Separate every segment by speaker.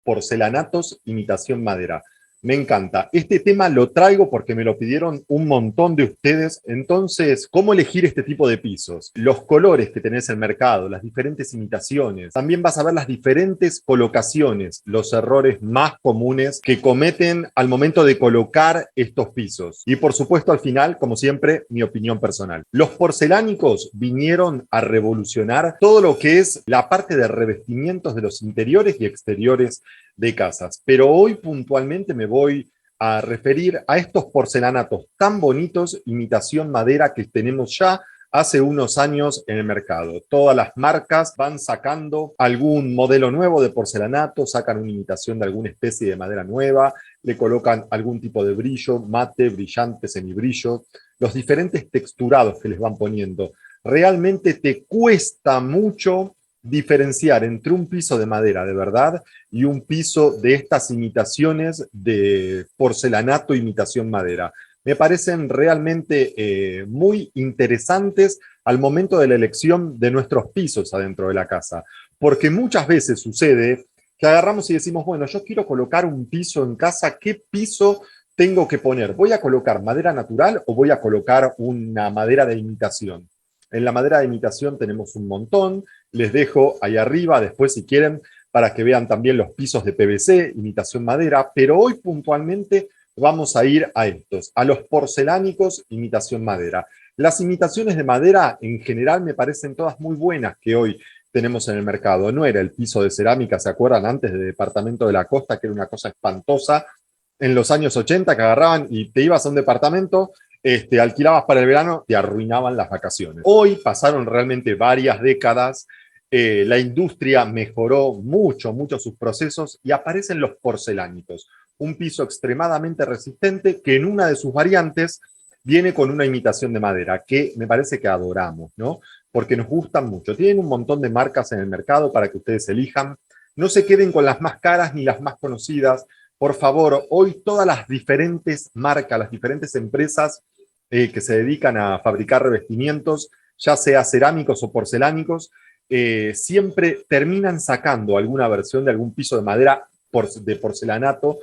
Speaker 1: porcelanatos, imitación madera. Me encanta. Este tema lo traigo porque me lo pidieron un montón de ustedes. Entonces, ¿cómo elegir este tipo de pisos? Los colores que tenés en el mercado, las diferentes imitaciones. También vas a ver las diferentes colocaciones, los errores más comunes que cometen al momento de colocar estos pisos. Y por supuesto, al final, como siempre, mi opinión personal. Los porcelánicos vinieron a revolucionar todo lo que es la parte de revestimientos de los interiores y exteriores de casas. Pero hoy puntualmente me voy a referir a estos porcelanatos tan bonitos, imitación madera, que tenemos ya hace unos años en el mercado. Todas las marcas van sacando algún modelo nuevo de porcelanato, sacan una imitación de alguna especie de madera nueva, le colocan algún tipo de brillo, mate, brillante, semibrillo, los diferentes texturados que les van poniendo. Realmente te cuesta mucho diferenciar entre un piso de madera de verdad y un piso de estas imitaciones de porcelanato imitación madera. Me parecen realmente muy interesantes al momento de la elección de nuestros pisos adentro de la casa, porque muchas veces sucede que agarramos y decimos, bueno, yo quiero colocar un piso en casa, ¿qué piso tengo que poner? ¿Voy a colocar madera natural o voy a colocar una madera de imitación? En la madera de imitación tenemos un montón, les dejo ahí arriba después si quieren para que vean también los pisos de PVC, imitación madera, pero hoy puntualmente vamos a ir a estos, a los porcelánicos, imitación madera. Las imitaciones de madera en general me parecen todas muy buenas que hoy tenemos en el mercado. No era el piso de cerámica, ¿se acuerdan? Antes de Departamento de la Costa, que era una cosa espantosa. En los años 80 que agarraban y te ibas a un departamento, alquilabas para el verano, te arruinaban las vacaciones. Hoy pasaron realmente varias décadas, la industria mejoró mucho, mucho sus procesos y aparecen los porcelánicos, un piso extremadamente resistente que en una de sus variantes viene con una imitación de madera, que me parece que adoramos, ¿no? Porque nos gustan mucho. Tienen un montón de marcas en el mercado para que ustedes elijan. No se queden con las más caras ni las más conocidas. Por favor, hoy todas las diferentes marcas, las diferentes empresas que se dedican a fabricar revestimientos, ya sea cerámicos o porcelánicos, siempre terminan sacando alguna versión de algún piso de madera de porcelanato,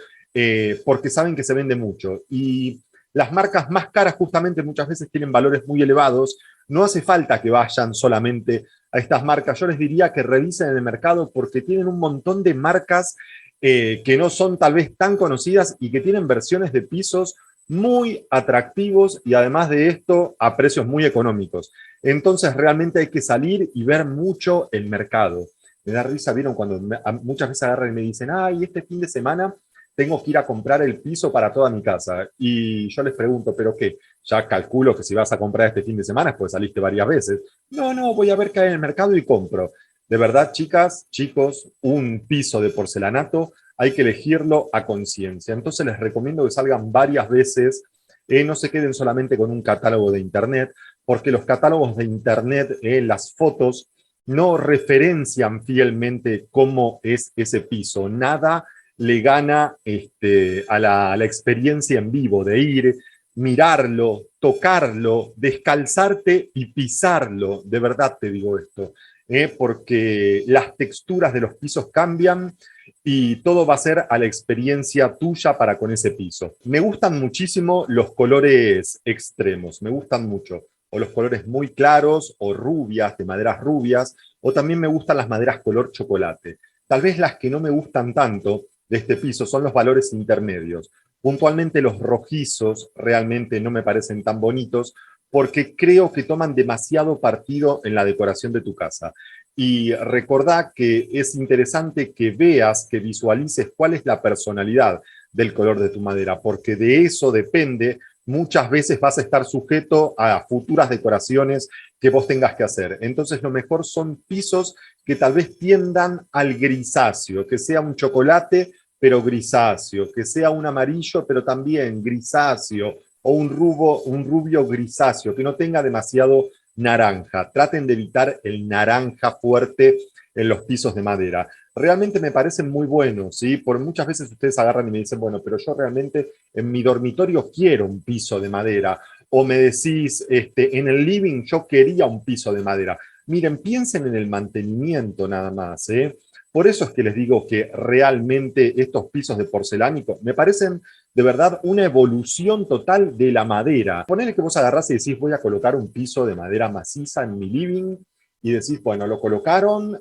Speaker 1: porque saben que se vende mucho. Y las marcas más caras justamente muchas veces tienen valores muy elevados. No hace falta que vayan solamente a estas marcas. Yo les diría que revisen el mercado porque tienen un montón de marcas que no son tal vez tan conocidas y que tienen versiones de pisos muy atractivos y además de esto a precios muy económicos. Entonces realmente hay que salir y ver mucho el mercado. Me da risa, ¿vieron? Cuando muchas veces agarran y me dicen, ay, este fin de semana tengo que ir a comprar el piso para toda mi casa. Y yo les pregunto, ¿pero qué? Ya calculo que si vas a comprar este fin de semana, pues saliste varias veces. No, no, voy a ver qué hay en el mercado y compro. De verdad, chicas, chicos, un piso de porcelanato hay que elegirlo a conciencia. Entonces les recomiendo que salgan varias veces, no se queden solamente con un catálogo de internet, porque los catálogos de internet, las fotos, no referencian fielmente cómo es ese piso. Nada le gana a la experiencia en vivo de ir, mirarlo, tocarlo, descalzarte y pisarlo. De verdad te digo esto, porque las texturas de los pisos cambian y todo va a ser a la experiencia tuya para con ese piso. Me gustan muchísimo los colores extremos, me gustan mucho. O los colores muy claros o rubias, de maderas rubias, o también me gustan las maderas color chocolate. Tal vez las que no me gustan tanto de este piso son los valores intermedios. Puntualmente los rojizos realmente no me parecen tan bonitos porque creo que toman demasiado partido en la decoración de tu casa. Y recordá que es interesante que veas, que visualices cuál es la personalidad del color de tu madera, porque de eso depende, muchas veces vas a estar sujeto a futuras decoraciones que vos tengas que hacer. Entonces lo mejor son pisos que tal vez tiendan al grisáceo, que sea un chocolate pero grisáceo, que sea un amarillo pero también grisáceo, o un rubio grisáceo, que no tenga demasiado naranja. Traten de evitar el naranja fuerte en los pisos de madera. Realmente me parecen muy buenos, ¿sí? Por muchas veces ustedes agarran y me dicen, bueno, pero yo realmente en mi dormitorio quiero un piso de madera. O me decís, en el living yo quería un piso de madera. Miren, piensen en el mantenimiento nada más, ¿eh? Por eso es que les digo que realmente estos pisos de porcelánico me parecen de verdad una evolución total de la madera. Ponele que vos agarrás y decís, voy a colocar un piso de madera maciza en mi living, y decís, bueno, lo colocaron,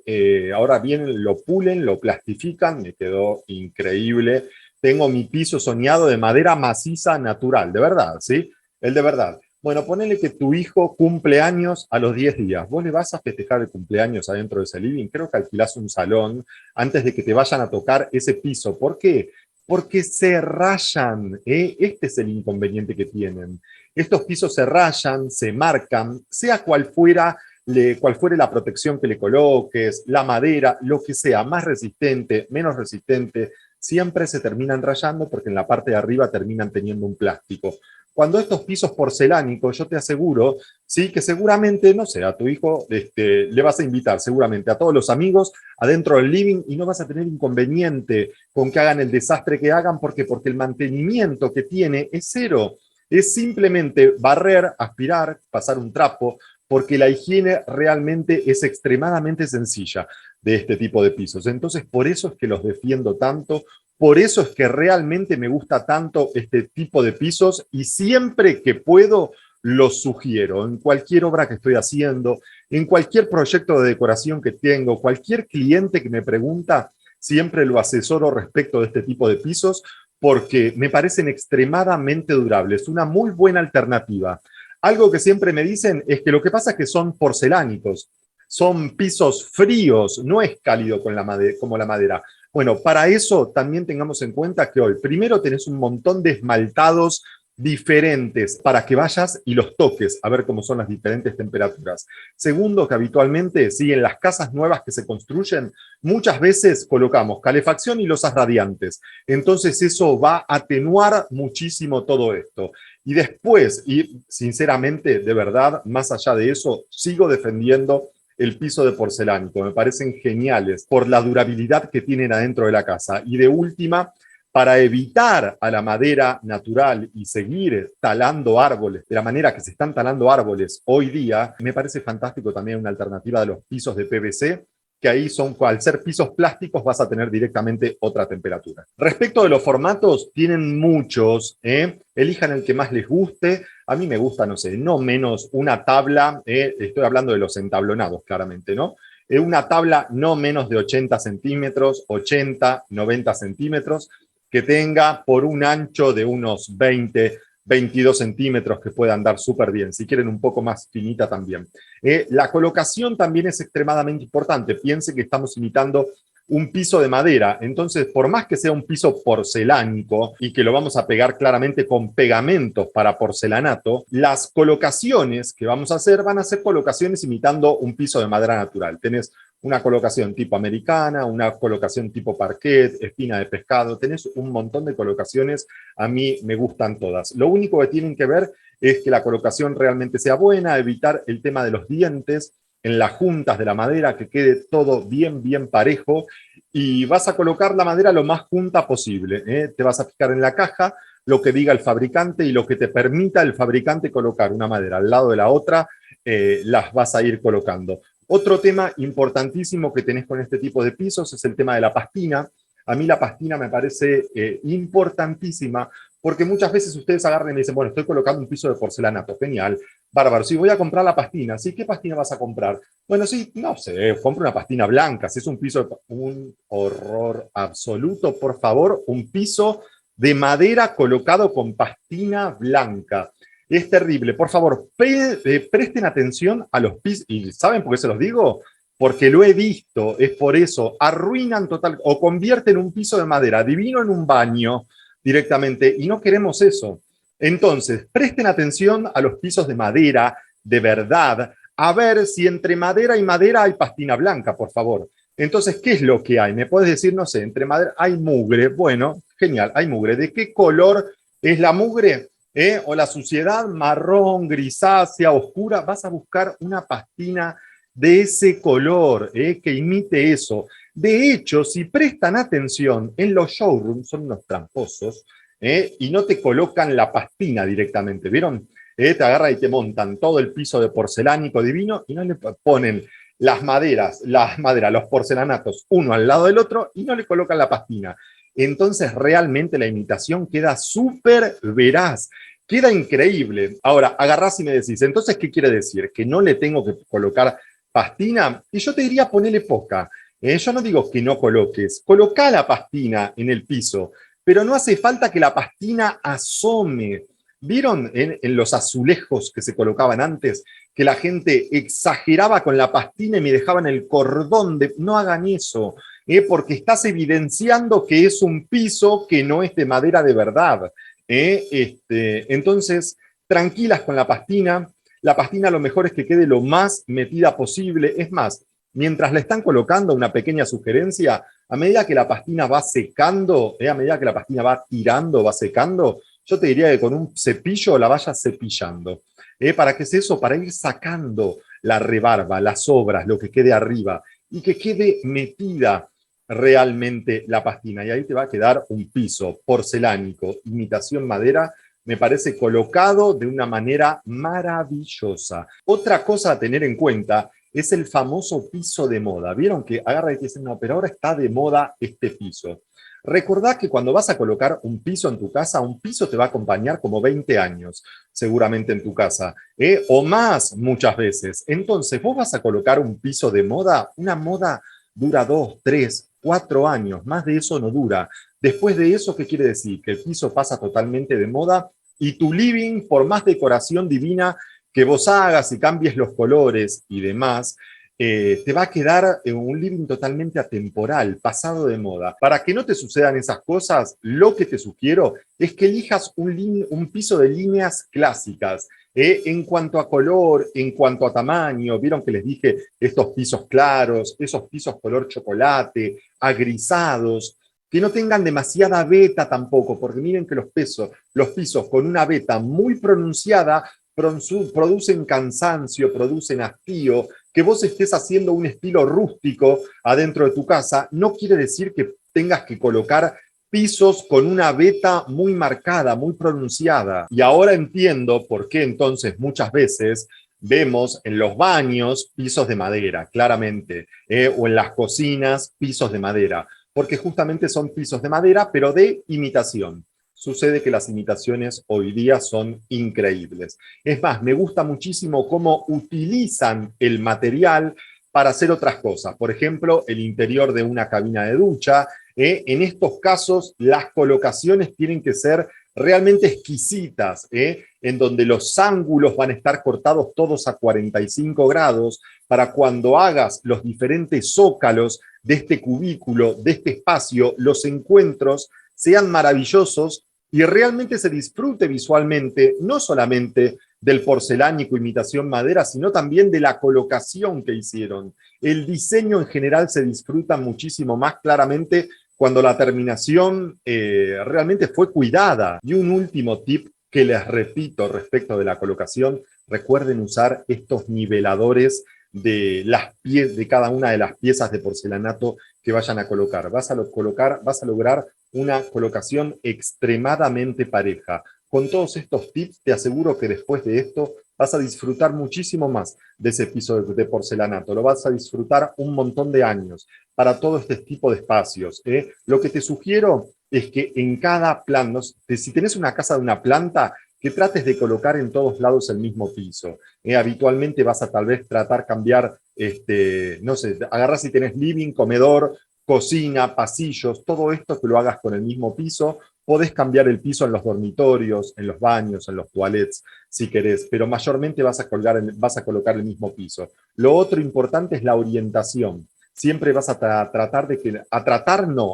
Speaker 1: ahora vienen, lo pulen, lo plastifican, me quedó increíble. Tengo mi piso soñado de madera maciza natural, de verdad, ¿sí? El de verdad. Bueno, ponele que tu hijo cumple años a los 10 días. ¿Vos le vas a festejar el cumpleaños adentro de ese living? Creo que alquilás un salón antes de que te vayan a tocar ese piso. ¿Por qué? Porque se rayan, ¿eh? Este es el inconveniente que tienen. Estos pisos se rayan, se marcan, sea cual fuere la protección que le coloques, la madera, lo que sea, más resistente, menos resistente, siempre se terminan rayando porque en la parte de arriba terminan teniendo un plástico. Cuando estos pisos porcelánicos, yo te aseguro, sí, que seguramente, no sé, a tu hijo le vas a invitar seguramente a todos los amigos adentro del living y no vas a tener inconveniente con que hagan el desastre que hagan, porque el mantenimiento que tiene es cero. Es simplemente barrer, aspirar, pasar un trapo, porque la higiene realmente es extremadamente sencilla de este tipo de pisos. Entonces, por eso es que los defiendo tanto, por eso es que realmente me gusta tanto este tipo de pisos y siempre que puedo los sugiero en cualquier obra que estoy haciendo, en cualquier proyecto de decoración que tengo, cualquier cliente que me pregunta, siempre lo asesoro respecto de este tipo de pisos porque me parecen extremadamente durables, una muy buena alternativa. Algo que siempre me dicen es que lo que pasa es que son porcelánicos, son pisos fríos, no es cálido con como la madera. Bueno, para eso también tengamos en cuenta que hoy, primero tenés un montón de esmaltados diferentes para que vayas y los toques a ver cómo son las diferentes temperaturas. Segundo, que habitualmente, sí, en las casas nuevas que se construyen, muchas veces colocamos calefacción y losas radiantes. Entonces eso va a atenuar muchísimo todo esto. Y después, y sinceramente, de verdad, más allá de eso, sigo defendiendo el piso de porcelánico. Me parecen geniales por la durabilidad que tienen adentro de la casa. Y de última, para evitar a la madera natural y seguir talando árboles de la manera que se están talando árboles hoy día, me parece fantástico también una alternativa de los pisos de PVC, que ahí son, al ser pisos plásticos, vas a tener directamente otra temperatura. Respecto de los formatos, tienen muchos, elijan el que más les guste. A mí me gusta, no sé, no menos una tabla, estoy hablando de los entablonados, claramente, ¿no? Una tabla no menos de 80 centímetros, 80, 90 centímetros, que tenga por un ancho de unos 20, 22 centímetros que pueda andar súper bien, si quieren un poco más finita también. La colocación también es extremadamente importante. Piensen que estamos imitando un piso de madera, entonces por más que sea un piso porcelánico y que lo vamos a pegar claramente con pegamentos para porcelanato, las colocaciones que vamos a hacer van a ser colocaciones imitando un piso de madera natural. Tenés una colocación tipo americana, una colocación tipo parquet, espina de pescado, tenés un montón de colocaciones, a mí me gustan todas. Lo único que tienen que ver es que la colocación realmente sea buena, evitar el tema de los dientes en las juntas de la madera, que quede todo bien, bien parejo, y vas a colocar la madera lo más junta posible, ¿eh? Te vas a fijar en la caja lo que diga el fabricante y lo que te permita el fabricante colocar una madera al lado de la otra, las vas a ir colocando. Otro tema importantísimo que tenés con este tipo de pisos es el tema de la pastina. A mí la pastina me parece importantísima porque muchas veces ustedes agarran y me dicen, bueno, estoy colocando un piso de porcelanato, genial, bárbaro, sí, voy a comprar la pastina, ¿sí? ¿Qué pastina vas a comprar? Bueno, sí, no sé, compro una pastina blanca, si es un piso, un horror absoluto, por favor, un piso de madera colocado con pastina blanca. Es terrible. Por favor, presten atención a los pisos. ¿Y saben por qué se los digo? Porque lo he visto, es por eso. Arruinan total, o convierten un piso de madera divino en un baño directamente, y no queremos eso. Entonces, presten atención a los pisos de madera, de verdad, a ver si entre madera y madera hay pastina blanca, por favor. Entonces, ¿qué es lo que hay? Me puedes decir, no sé, entre madera hay mugre. Bueno, genial, hay mugre. ¿De qué color es la mugre? O la suciedad marrón, grisácea, oscura. Vas a buscar una pastina de ese color, que imite eso. De hecho, si prestan atención, en los showrooms son unos tramposos, y no te colocan la pastina directamente, ¿vieron? Te agarran y te montan todo el piso de porcelánico divino y no le ponen las maderas, los porcelanatos, uno al lado del otro y no le colocan la pastina. Entonces realmente la imitación queda súper veraz, queda increíble. Ahora, agarrás y me decís, entonces, ¿qué quiere decir? ¿Que no le tengo que colocar pastina? Y yo te diría, ponele poca. Yo no digo que no coloques, coloca la pastina en el piso, pero no hace falta que la pastina asome. ¿Vieron en los azulejos que se colocaban antes? Que la gente exageraba con la pastina y me dejaban el cordón de... No hagan eso, porque estás evidenciando que es un piso que no es de madera de verdad. Entonces, tranquilas con la pastina lo mejor es que quede lo más metida posible. Es más, mientras le están colocando una pequeña sugerencia, a medida que la pastina va secando, a medida que la pastina va tirando, va secando, yo te diría que con un cepillo la vayas cepillando. ¿Para qué es eso? Para ir sacando la rebarba, las sobras, lo que quede arriba, y que quede metida realmente la pastina. Y ahí te va a quedar un piso porcelánico, imitación madera, me parece colocado de una manera maravillosa. Otra cosa a tener en cuenta es el famoso piso de moda. ¿Vieron que agarra y te dicen, no, pero ahora está de moda este piso? Recordá que cuando vas a colocar un piso en tu casa, un piso te va a acompañar como 20 años, seguramente en tu casa, o más muchas veces. Entonces, vos vas a colocar un piso de moda, una moda dura 2, 3, 4 años, más de eso no dura. Después de eso, ¿qué quiere decir? Que el piso pasa totalmente de moda y tu living, por más decoración divina que vos hagas y cambies los colores y demás, te va a quedar un living totalmente atemporal, pasado de moda. Para que no te sucedan esas cosas, lo que te sugiero es que elijas un piso de líneas clásicas. En cuanto a color, en cuanto a tamaño, vieron que les dije estos pisos claros, esos pisos color chocolate, agrisados, que no tengan demasiada veta tampoco, porque miren que los pisos con una veta muy pronunciada producen cansancio, producen hastío. Que vos estés haciendo un estilo rústico adentro de tu casa no quiere decir que tengas que colocar pisos con una veta muy marcada, muy pronunciada. Y ahora entiendo por qué entonces muchas veces vemos en los baños pisos de madera, claramente, o en las cocinas pisos de madera, porque justamente son pisos de madera, pero de imitación. Sucede que las imitaciones hoy día son increíbles. Es más, me gusta muchísimo cómo utilizan el material para hacer otras cosas. Por ejemplo, el interior de una cabina de ducha. En estos casos, las colocaciones tienen que ser realmente exquisitas, en donde los ángulos van a estar cortados todos a 45 grados para cuando hagas los diferentes zócalos de este cubículo, de este espacio, los encuentros sean maravillosos y realmente se disfrute visualmente, no solamente del porcelánico imitación madera, sino también de la colocación que hicieron. El diseño en general se disfruta muchísimo más claramente cuando la terminación realmente fue cuidada. Y un último tip que les repito respecto de la colocación, recuerden usar estos niveladores de cada una de las piezas de porcelanato que vayan a colocar. Vas a lograr una colocación extremadamente pareja. Con todos estos tips, te aseguro que después de esto vas a disfrutar muchísimo más de ese piso de porcelanato. Lo vas a disfrutar un montón de años para todo este tipo de espacios. Lo que te sugiero es que en cada plan, ¿no? Si tenés una casa de una planta, que trates de colocar en todos lados el mismo piso. Habitualmente vas a tal vez tratar cambiar, no sé, agarrás si tenés living, comedor, cocina, pasillos, todo esto que lo hagas con el mismo piso. Podés cambiar el piso en los dormitorios, en los baños, en los toilets, si querés, pero mayormente vas a colocar el mismo piso. Lo otro importante es la orientación. Siempre vas a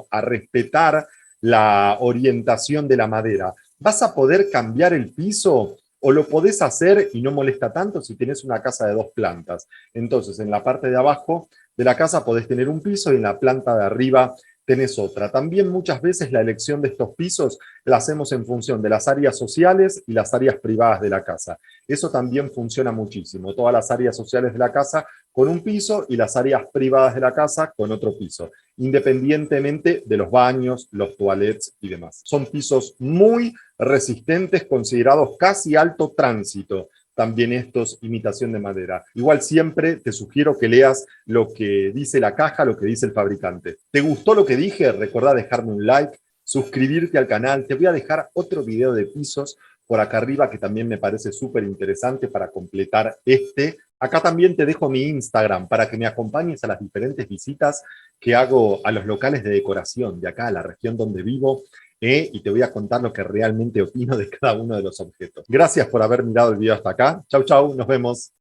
Speaker 1: a respetar la orientación de la madera. ¿Vas a poder cambiar el piso? O lo podés hacer y no molesta tanto si tenés una casa de 2 plantas. Entonces, en la parte de abajo de la casa podés tener un piso y en la planta de arriba tenés otra. También muchas veces la elección de estos pisos la hacemos en función de las áreas sociales y las áreas privadas de la casa. Eso también funciona muchísimo. Todas las áreas sociales de la casa con un piso y las áreas privadas de la casa con otro piso, independientemente de los baños, los toilets y demás. Son pisos muy resistentes, considerados casi alto tránsito. también estos imitación de madera. Igual siempre te sugiero que leas lo que dice la caja, lo que dice el fabricante. ¿Te gustó lo que dije? Recordá dejarme un like, suscribirte al canal. Te voy a dejar otro video de pisos por acá arriba que también me parece súper interesante para completar este. Acá también te dejo mi Instagram para que me acompañes a las diferentes visitas que hago a los locales de decoración de acá, a la región donde vivo, y te voy a contar lo que realmente opino de cada uno de los objetos. Gracias por haber mirado el video hasta acá. Chau, chau, nos vemos.